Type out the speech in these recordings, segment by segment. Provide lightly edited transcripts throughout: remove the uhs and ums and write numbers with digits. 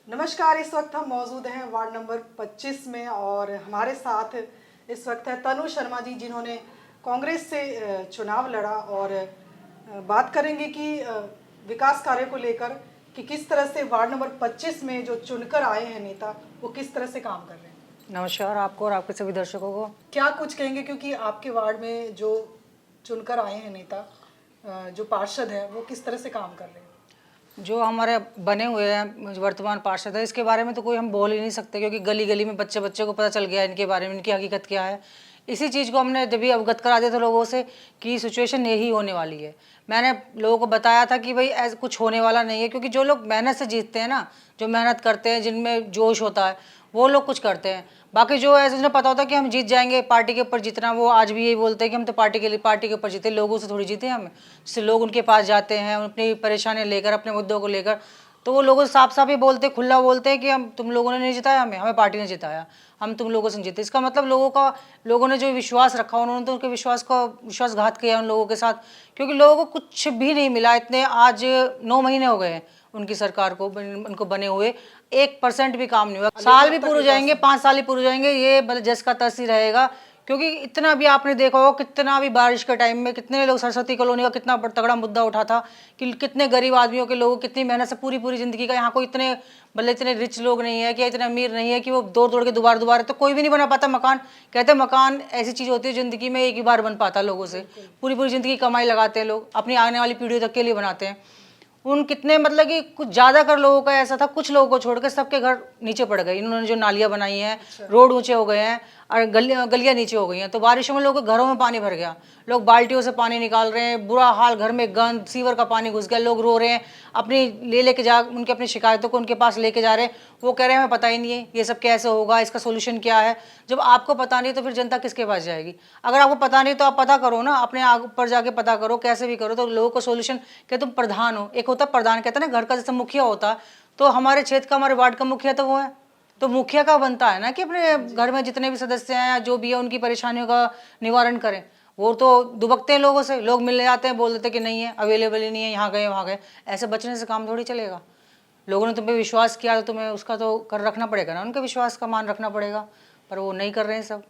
नमस्कार। इस वक्त हम मौजूद हैं वार्ड नंबर 25 में और हमारे साथ इस वक्त है तनु शर्मा जी, जिन्होंने कांग्रेस से चुनाव लड़ा और बात करेंगे कि विकास कार्य को लेकर कि किस तरह से वार्ड नंबर 25 में जो चुनकर आए हैं नेता वो किस तरह से काम कर रहे हैं। नमस्कार आपको और आपके सभी दर्शकों को। क्या कुछ कहेंगे, क्योंकि आपके वार्ड में जो चुनकर आए हैं नेता, जो पार्षद है, वो किस तरह से काम कर रहे हैं। जो हमारे बने हुए हैं वर्तमान पार्षद है, इसके बारे में तो कोई हम बोल ही नहीं सकते, क्योंकि गली गली में बच्चे बच्चे को पता चल गया इनके बारे में, इनकी हकीकत क्या है। इसी चीज़ को हमने जब भी अवगत करा दिया था लोगों से कि सिचुएशन यही होने वाली है। मैंने लोगों को बताया था कि भाई ऐसा कुछ होने वाला नहीं है, क्योंकि जो लोग मेहनत से जीतते हैं ना, जो मेहनत करते हैं, जिनमें जोश होता है, वो लोग कुछ करते हैं। बाकी जो है जिन्हें पता होता है कि हम जीत जाएंगे, पार्टी के ऊपर जीतना, वो आज भी यही बोलते हैं कि हम तो पार्टी के ऊपर जीते, लोगों से थोड़ी जीते हम। जैसे लोग उनके पास जाते हैं अपनी परेशानियां लेकर, अपने मुद्दों को लेकर, तो वो लोगों से साफ साफ ही बोलते, खुला बोलते हैं कि हम तुम लोगों ने नहीं जिताया, हमें पार्टी ने जिताया, हम तुम लोगों से जीते। इसका मतलब लोगों ने जो विश्वास रखा, उन्होंने तो उनके विश्वासघात किया उन लोगों के साथ, क्योंकि लोगों को कुछ भी नहीं मिला। इतने आज 9 महीने हो गए हैं उनकी सरकार को, उनको बने हुए 1% भी काम नहीं हुआ। साल भी पूरे जाएंगे, 5 साल ही पूरे जाएंगे, ये मतलब जस का तस ही रहेगा। क्योंकि इतना भी आपने देखा हो, कितना भी बारिश के टाइम में कितने लोग सरस्वती कॉलोनी का कितना तगड़ा मुद्दा उठा था कि कितने गरीब आदमियों के लोग कितनी मेहनत से पूरी पूरी जिंदगी का, यहाँ कोई इतने मतलब इतने रिच लोग नहीं है कि इतने अमीर नहीं है कि वो दौड़ दौड़ के दोबारा तो कोई भी नहीं बना पाता मकान। कहते हैं मकान ऐसी चीज़ होती है ज़िंदगी में, एक ही बार बन पाता लोगों से। पूरी पूरी ज़िंदगी कमाई लगाते हैं लोग, अपनी आने वाली पीढ़ियों तक के लिए बनाते हैं। उन कितने मतलब कि कुछ ज़्यादा कर लोगों का ऐसा था, कुछ लोगों को छोड़कर सबके घर नीचे पड़ गए। इन्होंने जो नालियाँ बनाई हैं, रोड ऊंचे हो गए हैं और गलियाँ नीचे हो गई हैं, तो बारिशों में लोगों के घरों में पानी भर गया, लोग बाल्टियों से पानी निकाल रहे हैं, बुरा हाल, घर में गंद, सीवर का पानी घुस गया, लोग रो रहे हैं, अपनी लेके जा उनके अपनी शिकायतों को उनके पास लेके जा रहे हैं। वो कह रहे हैं हमें पता ही नहीं है ये सब कैसे होगा, इसका सोल्यूशन क्या है। जब आपको पता नहीं तो फिर जनता किसके पास जाएगी। अगर आपको पता नहीं तो आप पता करो ना, अपने आग पर जाके पता करो, कैसे भी करो, तो लोगों को सोल्यूशन। क्या तुम प्रधान हो, एक होता प्रधान, कहते हैं ना घर का जैसे मुखिया होता, तो हमारे क्षेत्र का, हमारे वार्ड का मुखिया तो वो है। तो मुखिया का बनता है ना कि अपने घर में जितने भी सदस्य हैं, जो भी है, उनकी परेशानियों का निवारण करें। वो तो दुबकते हैं लोगों से, लोग मिलने जाते हैं, बोल देते कि नहीं है, अवेलेबल ही नहीं है, यहाँ गए वहाँ गए। ऐसे बचने से काम थोड़ी चलेगा। लोगों ने तुम पे विश्वास किया तो तुम्हें उसका तो कर रखना पड़ेगा ना, उनके विश्वास का मान रखना पड़ेगा, पर वो नहीं कर रहे हैं सब।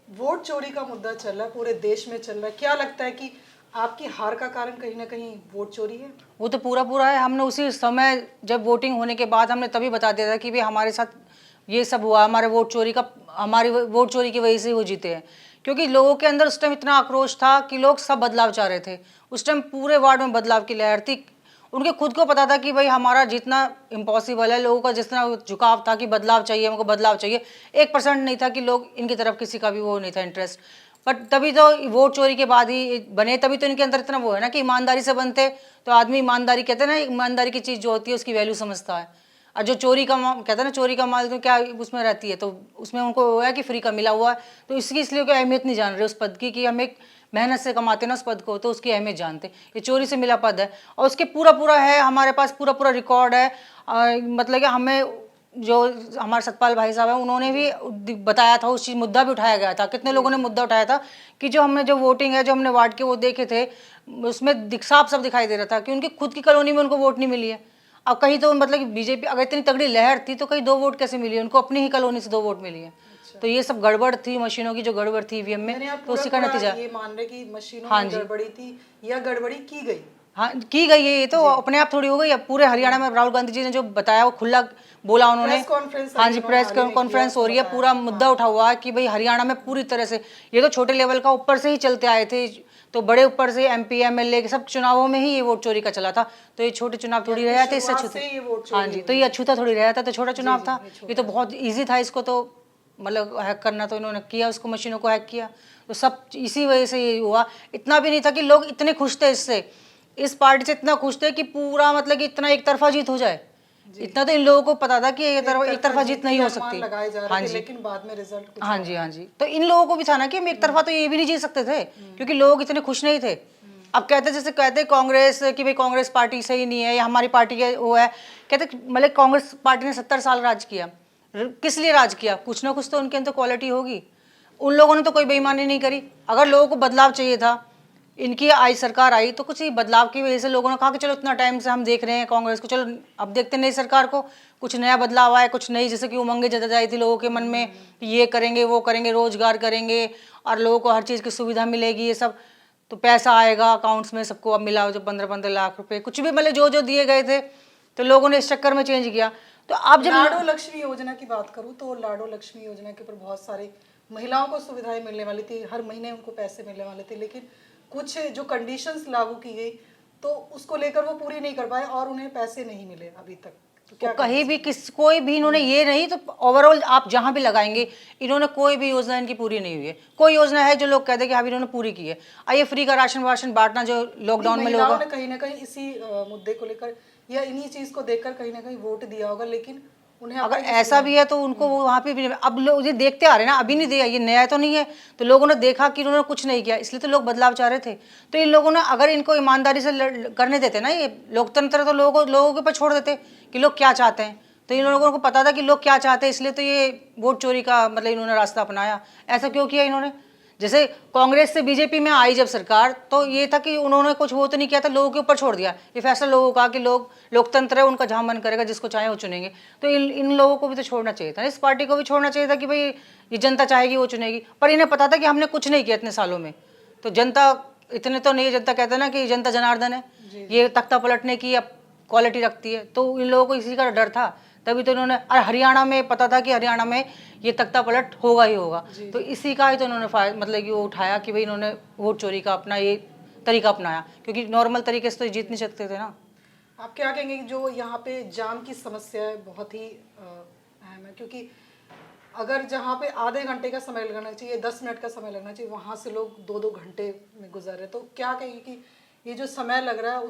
वोट चोरी का मुद्दा चल रहा है, पूरे देश में चल रहा है। क्या लगता है कि आपकी हार का कारण कहीं ना कहीं वोट चोरी है? वो तो पूरा है। हमने उसी समय जब वोटिंग होने के बाद हमने तभी बता दिया था कि भाई हमारे साथ ये सब हुआ, हमारी वोट चोरी की वजह से वो जीते हैं। क्योंकि लोगों के अंदर उस टाइम इतना आक्रोश था कि लोग सब बदलाव चाह रहे थे। उस टाइम पूरे वार्ड में बदलाव की लहर थी। उनके खुद को पता था कि भाई हमारा जीतना इम्पॉसिबल है। लोगों का जितना झुकाव था कि बदलाव चाहिए, हमको बदलाव चाहिए, 1% नहीं था कि लोग इनकी तरफ किसी का भी वो नहीं था इंटरेस्ट। बट तभी तो वोट चोरी के बाद ही बने, तभी तो इनके अंदर इतना वो है ना कि ईमानदारी से बनते। तो आदमी ईमानदारी, कहते हैं ना, ईमानदारी की चीज़ जो होती है उसकी वैल्यू समझता है। और जो चोरी का कहते हैं ना, चोरी का माल तो क्या उसमें रहती है, तो उसमें उनको वो है कि फ्री का मिला हुआ है, तो इसकी इसलिए कोई अहमियत नहीं जान रहे उस पद की, कि हम एक मेहनत से कमाते ना उस पद को, तो उसकी अहमियत जानते। ये चोरी से मिला पद है और उसके पूरा है, हमारे पास पूरा रिकॉर्ड है। मतलब कि हमें जो हमारे सतपाल भाई साहब हैं, उन्होंने भी बताया था, उस चीज़ मुद्दा भी उठाया गया था। कितने लोगों ने मुद्दा उठाया था कि जो हमने जो वोटिंग है, जो हमने वार्ड के वो देखे थे, उसमें साफ सब दिखाई दे रहा था कि उनकी खुद की कॉलोनी में उनको वोट नहीं मिली है। अब कहीं तो मतलब कि बीजेपी अगर इतनी तगड़ी लहर थी तो कहीं 2 वोट कैसे मिली है उनको, अपनी ही कॉलोनी से 2 वोट मिली है। तो ये सब गड़बड़ थी, मशीनों की जो गड़बड़ थी ईवीएम में, तो उसी का नतीजा। ये मान रहे कि मशीनों में गड़बड़ी थी या गड़बड़ी की गई? हाँ, की गई है। ये तो अपने आप थोड़ी हो गई। अब पूरे हरियाणा में राहुल गांधी जी ने जो बताया वो खुला बोला उन्होंने। हाँ जी, प्रेस कॉन्फ्रेंस हो रही है, पूरा मुद्दा उठा हुआ है कि भाई हरियाणा में पूरी तरह से, ये तो छोटे लेवल का ऊपर से ही चलते आए थे, तो बड़े ऊपर से एमपी एमएलए के सब चुनावों में ही ये वोट चोरी का चला था। तो ये छोटे चुनाव थोड़ी रहा था, इससे अछूते। हाँ जी, तो ये अछूता थोड़ी रहा था, तो छोटा चुनाव था। ये तो बहुत ईजी था, इसको तो मतलब हैक करना, तो इन्होंने किया, उसको मशीनों को हैक किया। तो सब इसी वजह से ये हुआ। इतना भी नहीं था कि लोग इतने खुश थे इससे, इस पार्टी से इतना खुश थे कि पूरा मतलब कि इतना एक तरफा जीत हो जाए। इतना तो इन लोगों को पता था कि एक तरफा जीत नहीं हो सकती। हाँ जी, लेकिन बाद में रिजल्ट कुछ हाँ जी, तो इन लोगों को भी था ना कि हम एक तरफा तो ये भी नहीं जीत सकते थे, क्योंकि लोग इतने खुश नहीं थे। अब कहते जैसे कहते कांग्रेस कि भाई कांग्रेस पार्टी सही नहीं है या हमारी पार्टी के वो है, कहते मतलब कांग्रेस पार्टी ने 70 साल राज किया। किस लिए राज किया? कुछ ना कुछ तो उनके अंदर क्वालिटी होगी। उन लोगों ने तो कोई बेईमानी नहीं करी। अगर लोगों को बदलाव चाहिए था, इनकी आई सरकार आई तो कुछ ही बदलाव की वजह से लोगों ने कहा कि चलो इतना टाइम से हम देख रहे हैं कांग्रेस को, चलो अब देखते हैं नई सरकार को, कुछ नया बदलाव आए, कुछ नई, जैसे कि उमंगें जताई थी लोगों के मन में कि ये करेंगे वो करेंगे, रोजगार करेंगे और लोगों को हर चीज़ की सुविधा मिलेगी, ये सब, तो पैसा आएगा अकाउंट्स में सबको। अब मिला जो 15-15 लाख रुपए कुछ भी मतलब जो जो दिए गए थे, तो लोगों ने इस चक्कर में चेंज किया। तो अब जब लाडो लक्ष्मी योजना की बात करूं तो लाडो लक्ष्मी योजना के ऊपर बहुत सारे महिलाओं को सुविधाएं मिलने वाली थी, हर महीने उनको पैसे मिलने वाले थे, लेकिन कुछ जो कंडीशंस लागू की गई तो उसको लेकर वो पूरी नहीं कर पाए और उन्हें पैसे नहीं मिले अभी तक। तो क्या कहीं भी किस कोई भी इन्होंने ये नहीं, तो ओवरऑल आप जहां भी लगाएंगे इन्होंने कोई भी योजना इनकी पूरी नहीं हुई है। कोई योजना है जो लोग कहते हैं कि हाँ इन्होंने पूरी की है। आइए फ्री का राशन वाशन बांटना जो लॉकडाउन में लोगों महिलाओं ने कहीं ना कहीं इसी मुद्दे को लेकर या इन्हीं चीज को देखकर कहीं ना कहीं वोट दिया होगा, लेकिन उन्हें अगर ऐसा भी है तो उनको वो वहाँ पे भी अब लोग ये देखते आ रहे हैं ना, अभी नहीं दिया, ये नया तो नहीं है, तो लोगों ने देखा कि इन्होंने कुछ नहीं किया, इसलिए तो लोग बदलाव चाह रहे थे। तो इन लोगों ने अगर इनको ईमानदारी से करने देते ना, ये लोकतंत्र तो लोगों के ऊपर छोड़ देते कि लोग क्या चाहते हैं, तो इन लोगों को पता था कि लोग क्या चाहते हैं, इसलिए तो ये वोट चोरी का मतलब इन्होंने रास्ता अपनाया। ऐसा क्यों किया इन्होंने? जैसे कांग्रेस से बीजेपी में आई जब सरकार, तो ये था कि उन्होंने कुछ वो तो नहीं किया था, लोगों के ऊपर छोड़ दिया ये फैसला लोगों का कि लोग, लोकतंत्र है, उनका जहाँ मन करेगा जिसको चाहे वो चुनेंगे। तो इन लोगों को भी तो छोड़ना चाहिए था, इस पार्टी को भी छोड़ना चाहिए था कि भाई ये जनता चाहेगी वो चुनेगी। पर इन्हें पता था कि हमने कुछ नहीं किया इतने सालों में, तो जनता इतने तो नहीं, जनता कहते हैं ना कि जनता जनार्दन है, ये तख्ता पलटने की अब क्वालिटी रखती है, तो इन लोगों को इसी का डर था। तभी तो इन्होंने, और हरियाणा में पता था कि हरियाणा में ये तख्ता पलट होगा ही होगा, तो इसी का ही तो इन्होंने मतलब कि वो उठाया कि भाई इन्होंने वोट चोरी का अपना ये तरीका अपनाया, क्योंकि नॉर्मल तरीके से तो जीत नहीं सकते थे ना। आप क्या कहेंगे कि जो यहाँ पे जाम की समस्या है बहुत ही अहम है, क्योंकि अगर जहाँ पे आधे घंटे का समय लगना चाहिए, 10 मिनट का समय लगना चाहिए, वहाँ से लोग 2-2 घंटे में गुजर रहे, तो क्या कहेंगे कि ये जो समय लग रहा है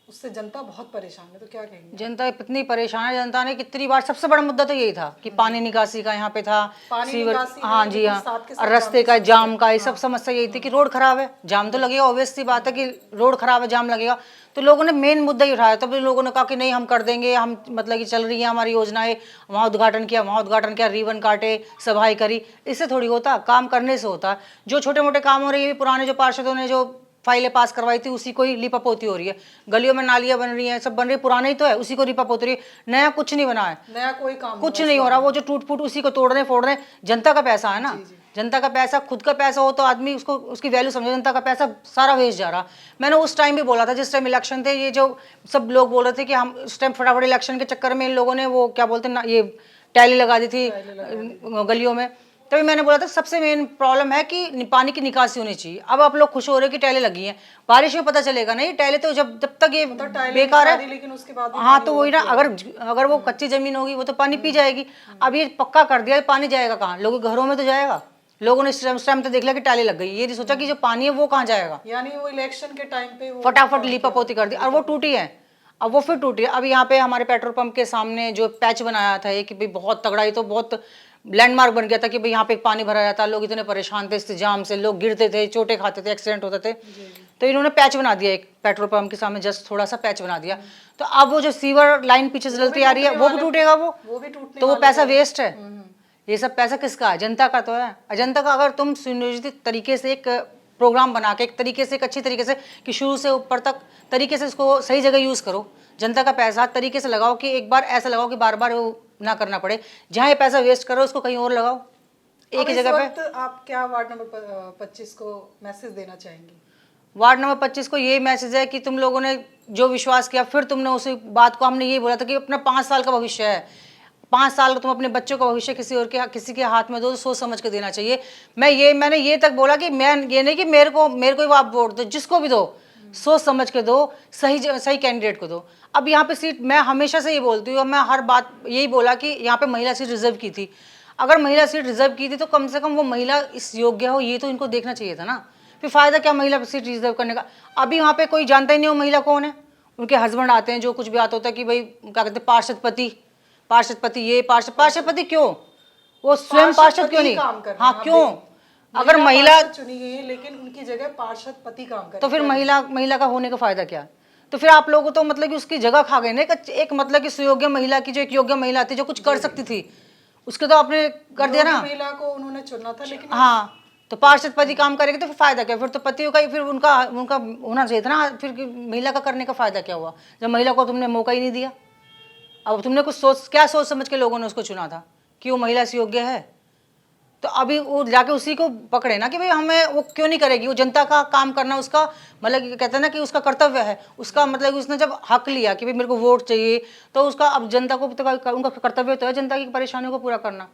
उससे जनता बहुत परेशान है, तो क्या कहेंगे? जनता इतनी परेशान है, जनता ने कितनी बार, सबसे बड़ा मुद्दा तो यही था कि पानी निकासी का यहाँ पे था, सीवर, हाँ जी हाँ, और रास्ते का जाम का, ये सब समस्या यही थी कि रोड खराब है, जाम तो लगेगा, ऑब्वियस सी बात है कि रोड खराब है, जाम लगेगा। तो लोगों ने मेन मुद्दा ही उठाया, तब लोगों ने कहा कि नहीं हम कर देंगे, हम मतलब कि चल रही है हमारी योजनाएं, वहाँ उद्घाटन किया, वहाँ उद्घाटन किया, रिबन काटे, सभाएं करी, इससे थोड़ी होता, काम करने से होता। जो छोटे मोटे काम हो रहे हैं, पुराने जो पार्षदों ने जो फाइलें पास करवाई थी उसी को ही लिपापोती हो रही है, गलियों में नालियां बन रही हैं, सब बन रही है, पुराना ही तो है, उसी को लिपापोती रही है, नया कुछ नहीं बना है, नया कोई काम कुछ नहीं हो रहा, वो जो टूट फूट उसी को तोड़ रहे फोड़ रहे। जनता का पैसा है ना, जनता का पैसा, खुद का पैसा हो तो आदमी उसको उसकी वैल्यू समझे, जनता का पैसा सारा वेस्ट जा रहा। मैंने उस टाइम भी बोला था जिस टाइम इलेक्शन थे, ये जो सब लोग बोल रहे थे कि हम उस टाइम फटाफट इलेक्शन के चक्कर में इन लोगों ने वो क्या बोलते हैं ये टैली लगा दी थी गलियों में, तभी मैंने बोला था सबसे मेन प्रॉब्लम है कि पानी की निकासी होनी चाहिए। अब आप लोग खुश हो रहे हो कि टाइलें लगी हैं, बारिश में पता चलेगा नहीं, टाइलें तो जब तक ये बेकार है, लेकिन उसके बाद हाँ तो वही ना, अगर वो कच्ची जमीन होगी वो तो पानी पी जाएगी। अब ये पक्का कर दिया, पानी जाएगा कहाँ? लोगों के घरों में तो जाएगा। लोगों ने इस टाइम तो देख लिया कि टाइलें लग गई, ये नहीं सोचा कि जो पानी है वो कहाँ जाएगा, यानी वो इलेक्शन के टाइम पे वो फटाफट लिपापोती कर दी और वो टूटी है। अब वो फिर टूटी है। अब यहाँ पे हमारे पेट्रोल पंप के सामने जो पैच बनाया था कि भाई बहुत तगड़ा, ही तो बहुत लैंडमार्क बन गया था कि भाई यहाँ पे पानी भरा जाता, लोग इतने परेशान थे इस जाम से, लोग गिरते थे, चोटें खाते थे, एक्सीडेंट होते थे, तो इन्होंने पैच बना दिया एक पेट्रोल पंप के सामने, जस्ट थोड़ा सा पैच बना दिया। तो अब वो जो सीवर लाइन पीछे से डलती आ रही है वो भी टूटेगा, वो भी टूटने, तो वो पैसा वेस्ट है। ये सब पैसा किसका है? जनता का तो है। जनता का अगर तुम सुनियोजित तरीके से एक प्रोग्राम बना के, एक तरीके से, एक अच्छी तरीके से कि शुरू से ऊपर तक तरीके से इसको सही जगह यूज़ करो, जनता का पैसा तरीके से लगाओ कि एक बार ऐसा लगाओ कि बार बार वो ना करना पड़े, जहाँ ये पैसा वेस्ट करो उसको कहीं और लगाओ एक ही जगह पे। आप क्या वार्ड नंबर 25 को मैसेज देना चाहेंगे? वार्ड नंबर 25 को ये मैसेज है कि तुम लोगों ने जो विश्वास किया, फिर तुमने उसी बात को, हमने ये बोला था कि अपना 5 साल का भविष्य है, 5 साल तुम अपने बच्चों का भविष्य किसी के हाथ में दो, तो सोच समझ के देना चाहिए। मैंने ये तक बोला कि मैं ये नहीं कि मेरे को ही आप वोट दो, जिसको भी दो सोच समझ के दो, सही कैंडिडेट को दो। अब यहाँ पे सीट, मैं हमेशा से ये बोलती हूँ, मैं हर बात यही बोला कि यहाँ पे महिला सीट रिजर्व की थी, अगर महिला सीट रिजर्व की थी तो कम से कम वो महिला इस योग्य हो, ये तो इनको देखना चाहिए था ना। फिर फायदा क्या महिला सीट रिजर्व करने का? अभी वहाँ पे कोई जानता ही नहीं हो महिला कौन है, उनके हस्बैंड आते हैं, जो कुछ भी आता होता है कि भाई क्या कहते हैं पार्षद पति, ये पार्षद पति क्यों? वो स्वयं पार्षद क्यों नहीं? हाँ क्यों? अगर महिला चुनी गई है लेकिन उनकी जगह पार्षद पति काम करे, तो फिर महिला का होने का फायदा क्या? तो फिर आप लोगों तो मतलब कि उसकी जगह खा गए ना, एक मतलब कि सुयोग्य महिला की, जो एक योग्य महिला थी जो कुछ कर सकती थी, उसके तो आपने कर दिया ना। महिला को उन्होंने चुना था, लेकिन हाँ तो पार्षद पति काम करेगी तो फिर फायदा क्या, फिर तो पतियों का ही फिर उनका उनका होना चाहिए था ना, फिर महिला का करने का फायदा क्या हुआ जब महिला को तुमने मौका ही नहीं दिया। अब तुमने कुछ क्या सोच समझ के लोगों ने उसको चुना था कि वो महिला से योग्य है, तो अभी वो जाके उसी को पकड़े ना कि भाई हमें वो क्यों नहीं करेगी, वो जनता का काम करना उसका मतलब कहते हैं ना कि उसका कर्तव्य है, उसका मतलब उसने जब हक लिया कि भाई मेरे को वोट चाहिए तो उसका अब जनता को तो उनका कर्तव्य तो है जनता की परेशानियों को पूरा करना।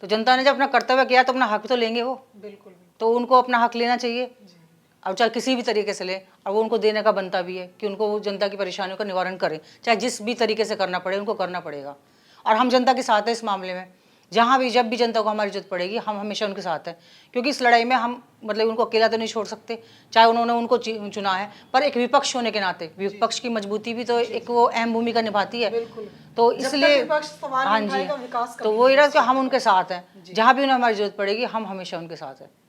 तो जनता ने जब अपना कर्तव्य किया तो अपना हक तो लेंगे वो, बिल्कुल। तो उनको अपना हक लेना चाहिए, और चाहे किसी भी तरीके से ले, और वो उनको देने का बनता भी है कि उनको वो जनता की परेशानियों का निवारण करें, चाहे जिस भी तरीके से करना पड़े उनको करना पड़ेगा। और हम जनता के साथ हैं इस मामले में, जहाँ भी जब भी जनता को हमारी जरूरत पड़ेगी हम हमेशा उनके साथ हैं, क्योंकि इस लड़ाई में हम मतलब उनको अकेला तो नहीं छोड़ सकते, चाहे उन्होंने उनको चुना है, पर एक विपक्ष होने के नाते विपक्ष की मजबूती भी तो एक वो अहम भूमिका निभाती है। बिल्कुल। तो जब तक इसलिए विपक्ष सवाल हाँ नहीं जी, उठाएगा, विकास तो कभी वही नहीं रहा हो कि हम सकता। उनके साथ हैं, जहाँ भी उन्हें हमारी जरूरत पड़ेगी हम हमेशा उनके साथ हैं।